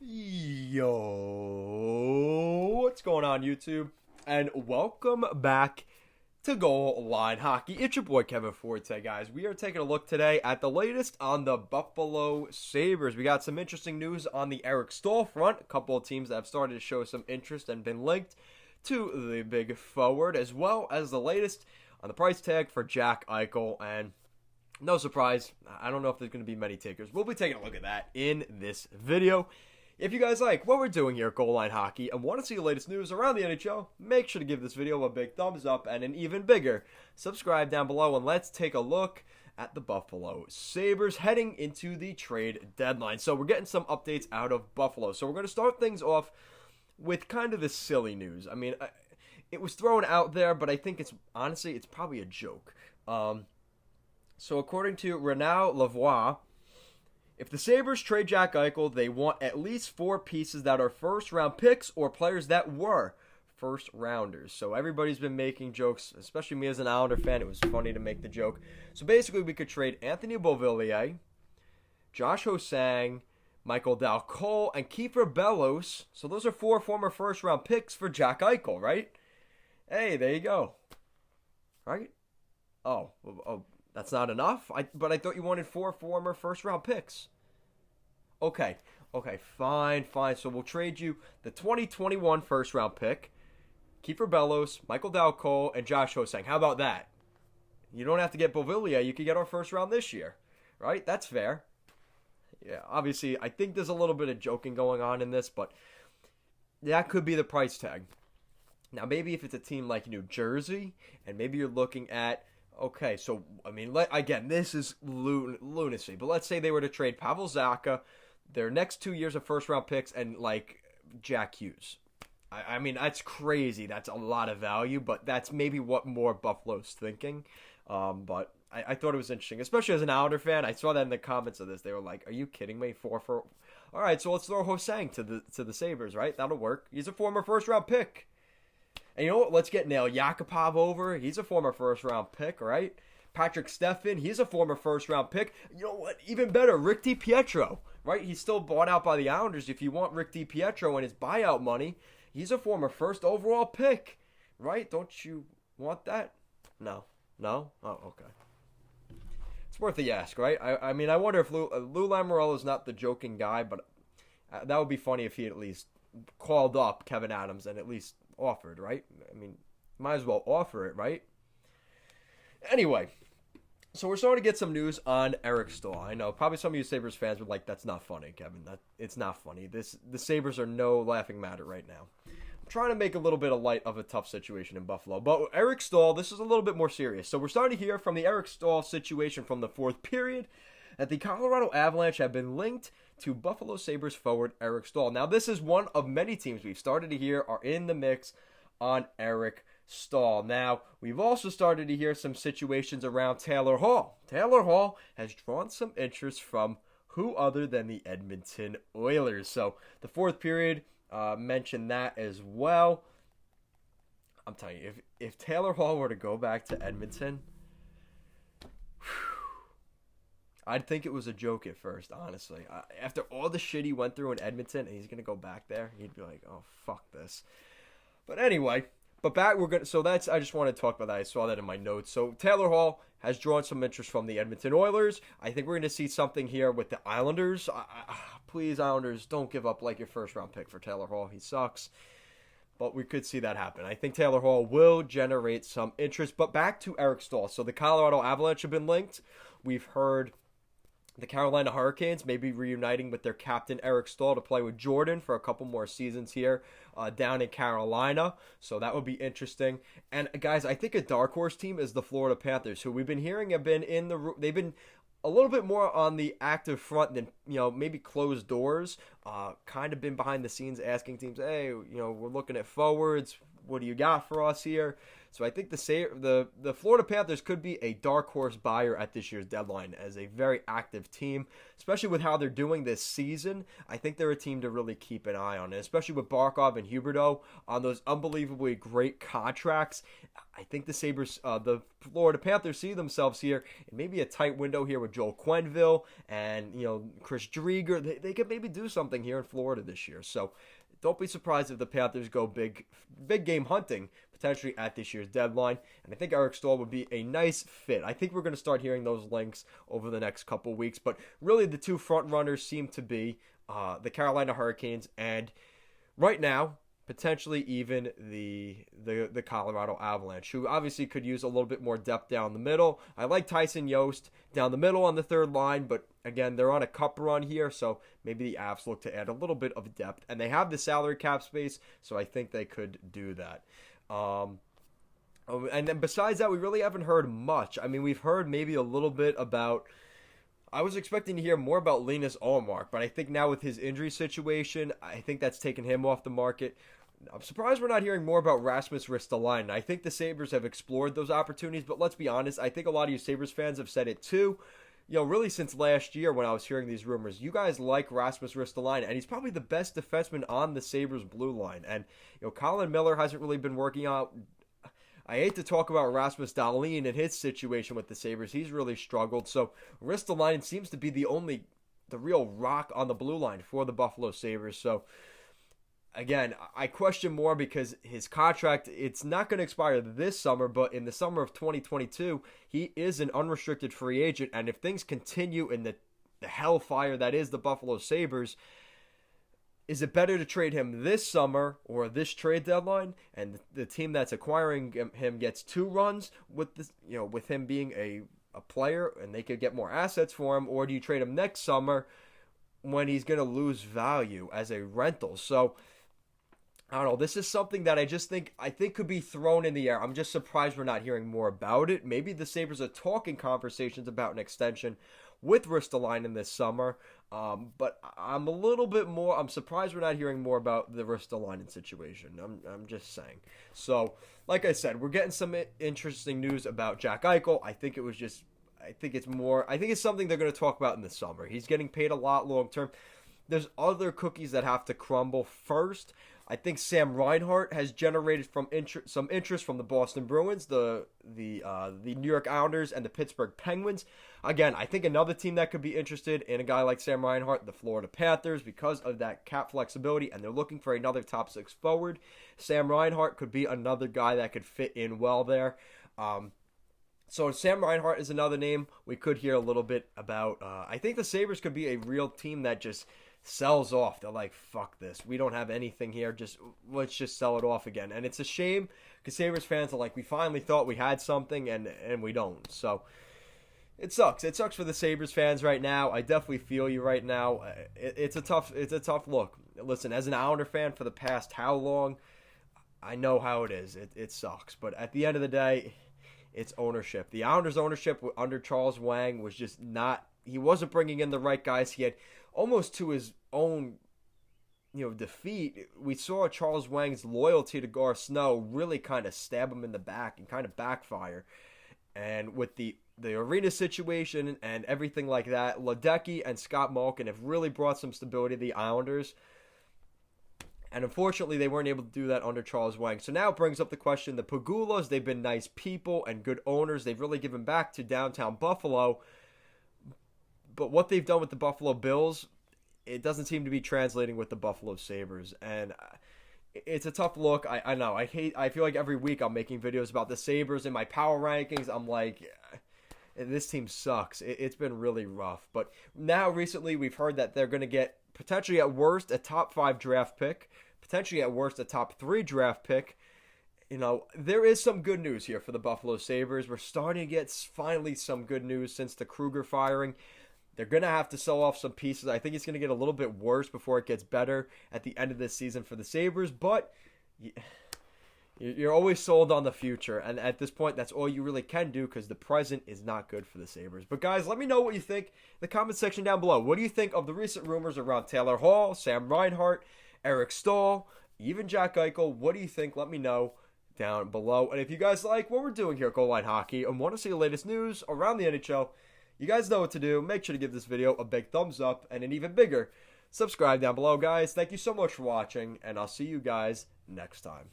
Yo, what's going on, YouTube? And welcome back to Goal Line Hockey. It's your boy Kevin Forte, guys. We are taking a look today at the latest on the Buffalo Sabres. We got some interesting news on the Eric Staal front. A couple of teams that have started to show some interest and been linked to the big forward, as well as the latest on the price tag for Jack Eichel. And no surprise, I don't know if there's going to be many takers. We'll be taking a look at that in this video. If you guys like what we're doing here at Goal Line Hockey and want to see the latest news around the NHL, make sure to give this video a big thumbs up and an even bigger subscribe down below. And let's take a look at the Buffalo Sabres heading into the trade deadline. So we're getting some updates out of Buffalo. So we're going to start things off with kind of the silly news. I mean, it was thrown out there, but I think it's probably a joke. So according to Renaud Lavoie, if the Sabres trade Jack Eichel, they want at least 4 pieces that are first-round picks or players that were first-rounders. So everybody's been making jokes, especially me as an Islander fan. It was funny to make the joke. So basically, we could trade Anthony Beauvillier, Josh Ho-Sang, Michael Staal, and Kiefer Bellows. So those are 4 former first-round picks for Jack Eichel, right? Hey, there you go. Right? Oh, that's not enough? But I thought you wanted 4 former first-round picks. Okay, fine. So we'll trade you the 2021 first-round pick, Kiefer Bellows, Michael Staal, and Josh Ho-Sang. How about that? You don't have to get Beauvillier. You could get our first round this year, right? That's fair. Yeah, obviously, I think there's a little bit of joking going on in this, but that could be the price tag. Now, maybe if it's a team like New Jersey, and maybe you're looking at, okay, so, I mean, again, this is lunacy, but let's say they were to trade Pavel Zacha, their next 2 years of first-round picks, and, like, Jack Hughes. I mean, that's crazy. That's a lot of value, but that's maybe what more Buffalo's thinking. But I thought it was interesting, especially as an Islander fan. I saw that in the comments of this. They were like, are you kidding me? 4 for... All right, so let's throw Ho-Sang to the Sabres, right? That'll work. He's a former first-round pick. And you know what? Let's get Nail Yakupov over. He's a former first-round pick, right? Patrick Stefan, he's a former first-round pick. You know what? Even better, Rick DiPietro, right? He's still bought out by the Islanders. If you want Rick DiPietro and his buyout money, he's a former first overall pick, right? Don't you want that? No? Oh, okay. It's worth the ask, right? I mean, I wonder if Lou Lamoriello is not the joking guy, but that would be funny if he at least called up Kevin Adams and at least offered, right? I mean, might as well offer it, right? Anyway, so we're starting to get some news on Eric Staal. I know probably some of you Sabres fans were like, that's not funny, Kevin. It's not funny. The Sabres are no laughing matter right now. I'm trying to make a little bit of light of a tough situation in Buffalo. But Eric Staal, this is a little bit more serious. So we're starting to hear from the Eric Staal situation from the 4th period that the Colorado Avalanche have been linked to Buffalo Sabres forward Eric Staal. Now, this is one of many teams we've started to hear are in the mix on Eric Staal. Now, we've also started to hear some situations around Taylor Hall. Taylor Hall has drawn some interest from who other than the Edmonton Oilers. So, the 4th period mentioned that as well. I'm telling you, if Taylor Hall were to go back to Edmonton, I'd think it was a joke at first, honestly. After all the shit he went through in Edmonton, and he's going to go back there, he'd be like, oh, fuck this. But anyway, I just want to talk about that. I saw that in my notes. So Taylor Hall has drawn some interest from the Edmonton Oilers. I think we're going to see something here with the Islanders. Please, Islanders, don't give up like your first-round pick for Taylor Hall. He sucks. But we could see that happen. I think Taylor Hall will generate some interest. But back to Eric Staal. So the Colorado Avalanche have been linked. We've heard the Carolina Hurricanes may be reuniting with their captain Eric Staal to play with Jordan for a couple more seasons here down in Carolina. So that would be interesting. And guys, I think a dark horse team is the Florida Panthers, who we've been hearing they've been a little bit more on the active front than, maybe closed doors. Kind of been behind the scenes asking teams, hey, we're looking at forwards. What do you got for us here? So I think the Florida Panthers could be a dark horse buyer at this year's deadline as a very active team, especially with how they're doing this season. I think they're a team to really keep an eye on, and especially with Barkov and Huberdeau on those unbelievably great contracts. I think the Florida Panthers see themselves here in maybe a tight window here with Joel Quenneville and Chris Driedger. They could maybe do something here in Florida this year. So don't be surprised if the Panthers go big game hunting potentially at this year's deadline. And I think Eric Staal would be a nice fit. I think we're going to start hearing those links over the next couple weeks. But really the two front runners seem to be the Carolina Hurricanes and right now potentially even the Colorado Avalanche, who obviously could use a little bit more depth down the middle. I like Tyson Yost down the middle on the third line, but again, they're on a cup run here, so maybe the Avs look to add a little bit of depth. And they have the salary cap space, so I think they could do that. And then besides that, we really haven't heard much. I mean, we've heard maybe a little bit about... I was expecting to hear more about Linus Ullmark, but I think now with his injury situation, I think that's taken him off the market. I'm surprised we're not hearing more about Rasmus Ristolainen. I think the Sabres have explored those opportunities, but let's be honest, I think a lot of you Sabres fans have said it too. Really since last year when I was hearing these rumors, you guys like Rasmus Ristolainen, and he's probably the best defenseman on the Sabres blue line. And, Colin Miller hasn't really been working out. I hate to talk about Rasmus Dahlin and his situation with the Sabres. He's really struggled. So Ristolainen seems to be the real rock on the blue line for the Buffalo Sabres. So again, I question more because his contract, it's not going to expire this summer, but in the summer of 2022, he is an unrestricted free agent. And if things continue in the hellfire that is the Buffalo Sabres, is it better to trade him this summer or this trade deadline, and the team that's acquiring him gets 2 runs with this, with him being a player, and they could get more assets for him, or do you trade him next summer when he's going to lose value as a rental? So I don't know. This is something that I think could be thrown in the air. I'm just surprised we're not hearing more about it. Maybe the Sabres are talking conversations about an extension with Ristolainen this summer. But I'm a little bit more. I'm surprised we're not hearing more about the Ristolainen situation. I'm just saying. So, like I said, we're getting some interesting news about Jack Eichel. I think it's something they're going to talk about in the summer. He's getting paid a lot long term. There's other cookies that have to crumble first. I think Sam Reinhart has generated some interest from the Boston Bruins, the New York Islanders, and the Pittsburgh Penguins. Again, I think another team that could be interested in a guy like Sam Reinhart, the Florida Panthers, because of that cap flexibility, and they're looking for another top 6 forward. Sam Reinhart could be another guy that could fit in well there. So Sam Reinhart is another name we could hear a little bit about. I think the Sabres could be a real team that just sells off. They're like, fuck this. We don't have anything here. Let's just sell it off again. And it's a shame because Sabres fans are like, we finally thought we had something and we don't. So it sucks. It sucks for the Sabres fans right now. I definitely feel you right now. It's a tough look. Listen, as an Islander fan for the past how long, I know how it is. It sucks. But at the end of the day, it's ownership. The Islanders' ownership under Charles Wang was just not, he wasn't bringing in the right guys. He had almost to his own, defeat. We saw Charles Wang's loyalty to Gar Snow really kind of stab him in the back and kind of backfire. And with the arena situation and everything like that, Ledecky and Scott Malkin have really brought some stability to the Islanders. And unfortunately, they weren't able to do that under Charles Wang. So now it brings up the question, the Pagulas, they've been nice people and good owners. They've really given back to downtown Buffalo. But what they've done with the Buffalo Bills, it doesn't seem to be translating with the Buffalo Sabres. And it's a tough look. I know. I feel like every week I'm making videos about the Sabres in my power rankings. I'm like, this team sucks. It's been really rough. But now recently we've heard that they're going to get potentially at worst a top 5 draft pick, potentially at worst a top 3 draft pick. There is some good news here for the Buffalo Sabres. We're starting to get finally some good news since the Kruger firing. They're going to have to sell off some pieces. I think it's going to get a little bit worse before it gets better at the end of this season for the Sabres, but you're always sold on the future, and at this point, that's all you really can do because the present is not good for the Sabres. But guys, let me know what you think in the comment section down below. What do you think of the recent rumors around Taylor Hall, Sam Reinhart, Eric Staal, even Jack Eichel? What do you think? Let me know. down below. And if you guys like what we're doing here at Goal Line Hockey and want to see the latest news around the NHL, you guys know what to do. Make sure to give this video a big thumbs up and an even bigger subscribe down below, guys. Thank you so much for watching, and I'll see you guys next time.